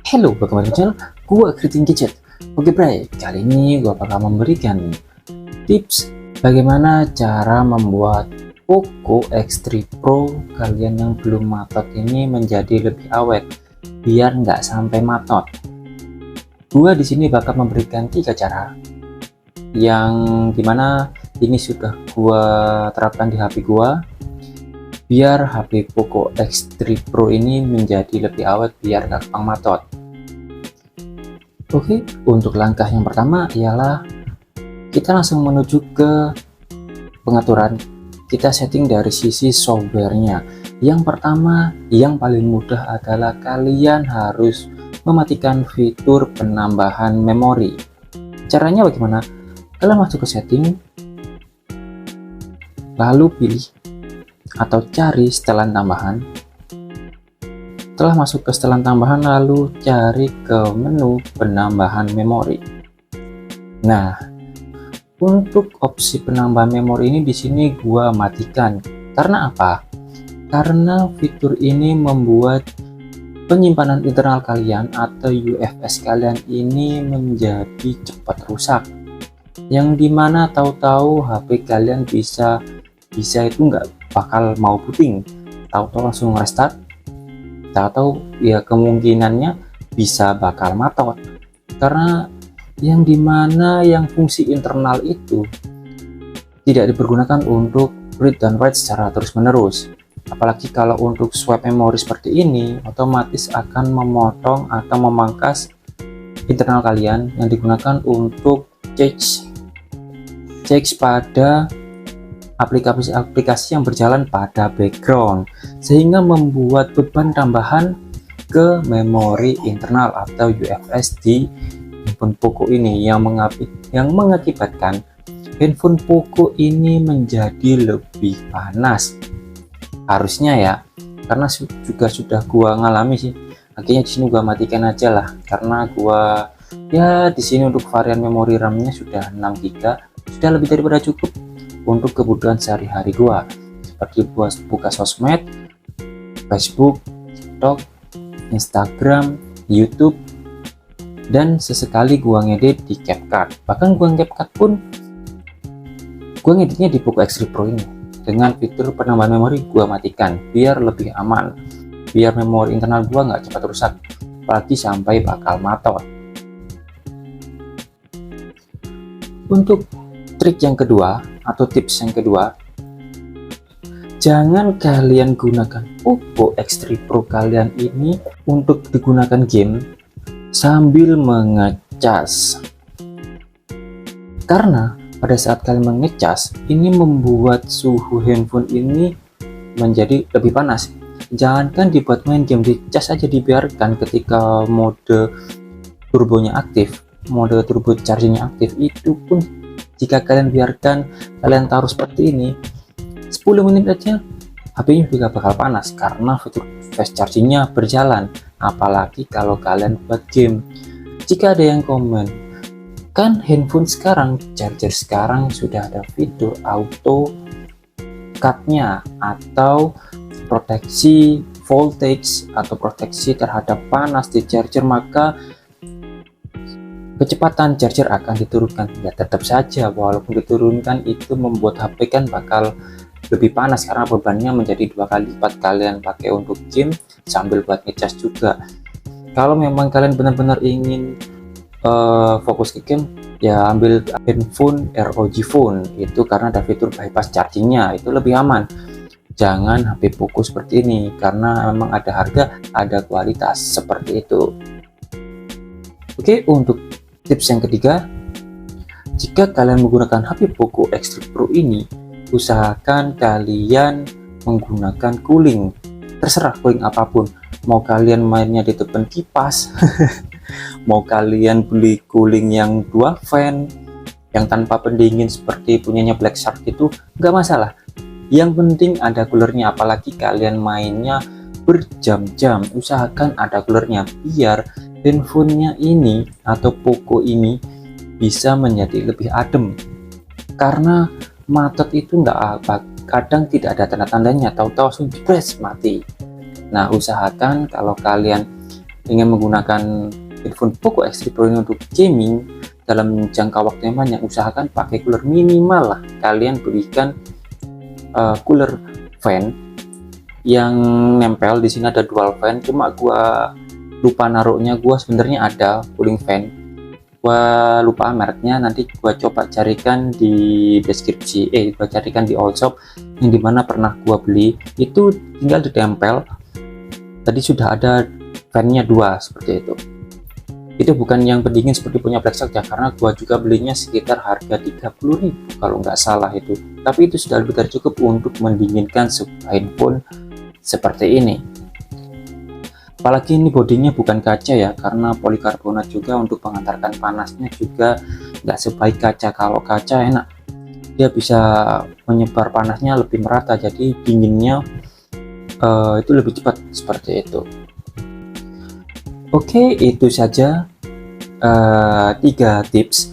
Hello, welcome back to channel gua Kriting Gadget. Oke bray, kali ini gua bakal memberikan tips bagaimana cara membuat Poco X3 Pro kalian yang belum matot ini menjadi lebih awet biar nggak sampai matot. Gua di sini bakal memberikan 3 cara yang dimana ini sudah gua terapkan di HP gua biar HP Poco X3 Pro ini menjadi lebih awet biar nggak gampang matot. Oke, untuk langkah yang pertama ialah kita langsung menuju ke pengaturan. Kita setting dari sisi softwarenya. Yang pertama, yang paling mudah adalah kalian harus mematikan fitur penambahan memori. Caranya bagaimana? Kalian masuk ke setting, lalu pilih atau cari setelan tambahan. Setelah masuk ke setelan tambahan, lalu cari ke menu penambahan memori. Nah, untuk opsi penambahan memori ini di sini gua matikan. Karena apa? Karena fitur ini membuat penyimpanan internal kalian atau UFS kalian ini menjadi cepat rusak. Yang dimana tahu-tahu HP kalian bisa itu nggak bakal mau booting, tahu-tahu langsung restart. Atau ya kemungkinannya bisa bakal matot karena yang dimana yang fungsi internal itu tidak dipergunakan untuk read dan write secara terus menerus, apalagi kalau untuk swipe memori seperti ini otomatis akan memotong atau memangkas internal kalian yang digunakan untuk cek pada aplikasi yang berjalan pada background, sehingga membuat beban tambahan ke memori internal atau UFS di handphone Poco ini yang mengakibatkan handphone Poco ini menjadi lebih panas. Harusnya ya, karena juga sudah gua ngalami sih. Akhirnya di sini gua matikan aja lah, karena gua ya di sini untuk varian memori RAM-nya sudah 6 GB, sudah lebih daripada cukup untuk kebutuhan sehari-hari gua, seperti buka sosmed, Facebook, TikTok, Instagram, YouTube, dan sesekali gua ngedit di CapCut. Bahkan gua CapCut pun gua ngeditnya di Poco X3 Pro ini dengan fitur penambahan memori gua matikan biar lebih aman, biar memori internal gua nggak cepat rusak, apalagi sampai bakal matot. Untuk trik yang kedua atau tips yang kedua, jangan kalian gunakan Poco X3 Pro kalian ini untuk digunakan game sambil mengecas, karena pada saat kalian mengecas ini membuat suhu handphone ini menjadi lebih panas. Jangankan dibuat main game, dicas aja dibiarkan ketika mode turbonya aktif, mode turbo chargingnya aktif, itu pun jika kalian biarkan, kalian taruh seperti ini 10 menit aja, HP-nya juga bakal panas karena fitur fast chargingnya berjalan. Apalagi kalau kalian buat game. Jika ada yang komen, kan handphone sekarang, charger sekarang sudah ada fitur auto cut-nya atau proteksi voltage atau proteksi terhadap panas di charger, maka kecepatan charger akan diturunkan. Ya tetap saja walaupun diturunkan itu membuat HP kan bakal lebih panas karena bebannya menjadi 2 kali lipat kalian pakai untuk game sambil buat ngecas juga. Kalau memang kalian benar-benar ingin fokus ke game, ya ambil handphone ROG Phone itu karena ada fitur bypass chargingnya, itu lebih aman. Jangan HP Poco seperti ini karena memang ada harga ada kualitas seperti itu. Oke, untuk tips yang ketiga, jika kalian menggunakan HP Poco X3 Pro ini, usahakan kalian menggunakan cooling. Terserah cooling apapun, mau kalian mainnya di depan kipas, mau kalian beli cooling yang 2 fan, yang tanpa pendingin seperti punyanya Black Shark itu, nggak masalah. Yang penting ada coolernya, apalagi kalian mainnya berjam-jam, usahakan ada coolernya biar handphonenya ini atau Poco ini bisa menjadi lebih adem. Karena matot itu kadang tidak ada tanda-tandanya, tahu-tahu langsung press mati. Nah, usahakan kalau kalian ingin menggunakan handphone Poco X3 Pro ini untuk gaming dalam jangka waktu yang panjang, usahakan pakai cooler. Minimal lah kalian berikan cooler fan yang nempel. Di sini ada dual fan, cuma gua lupa naruhnya. Gua sebenarnya ada cooling fan, gua lupa mereknya, nanti gua coba carikan di deskripsi, gua carikan di all shop yang dimana pernah gua beli. Itu tinggal ditempel, tadi sudah ada fan-nya 2 seperti itu. Itu bukan yang pendingin seperti punya Blackshark ya, karena gua juga belinya sekitar harga 30.000 kalau nggak salah itu, tapi itu sudah lebih dari cukup untuk mendinginkan sebuah handphone seperti ini. Apalagi ini bodinya bukan kaca ya, karena polikarbonat juga, untuk mengantarkan panasnya juga nggak sebaik kaca. Kalau kaca enak, dia bisa menyebar panasnya lebih merata, jadi dinginnya itu lebih cepat seperti itu. Oke, itu saja 3 tips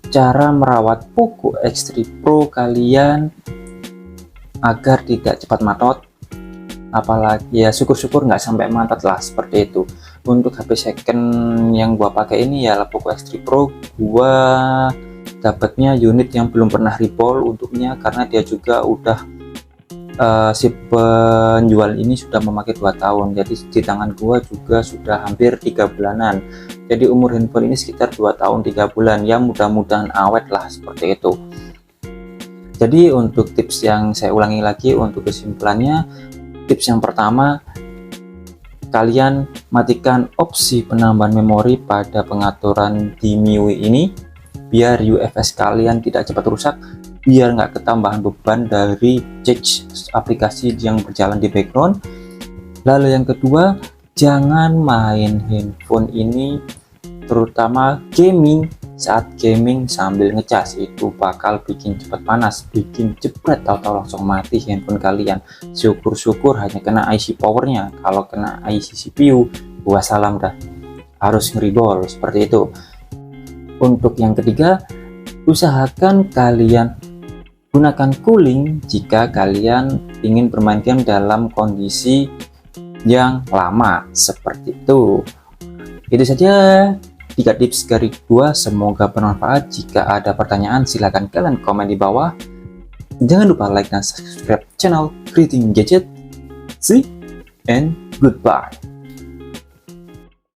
cara merawat Poco X3 Pro kalian agar tidak cepat matot. Apalagi ya, syukur-syukur nggak sampai matot lah seperti itu. Untuk HP second yang gua pakai ini ya Poco X3 Pro, gua dapatnya unit yang belum pernah recall untuknya, karena dia juga udah si penjual ini sudah memakai 2 tahun, jadi di tangan gua juga sudah hampir 3 bulanan. Jadi umur handphone ini sekitar 2 tahun 3 bulan ya, mudah-mudahan awet lah seperti itu. Jadi untuk tips yang saya ulangi lagi untuk kesimpulannya, tips yang pertama, kalian matikan opsi penambahan memori pada pengaturan di MIUI ini biar UFS kalian tidak cepat rusak, biar nggak ketambahan beban dari cache aplikasi yang berjalan di background. Lalu yang kedua, jangan main handphone ini terutama gaming. Saat gaming sambil ngecas, itu bakal bikin cepat panas, bikin jebret, tahu-tahu langsung mati handphone kalian. Syukur-syukur hanya kena IC powernya, kalau kena IC CPU gua salam dah, harus ngeribol seperti itu. Untuk yang ketiga, usahakan kalian gunakan cooling jika kalian ingin bermain game dalam kondisi yang lama seperti itu. Itu saja 3 tips dari gua, semoga bermanfaat. Jika ada pertanyaan silahkan kalian komen di bawah. Jangan lupa like dan subscribe channel Creating Gadget. See and goodbye.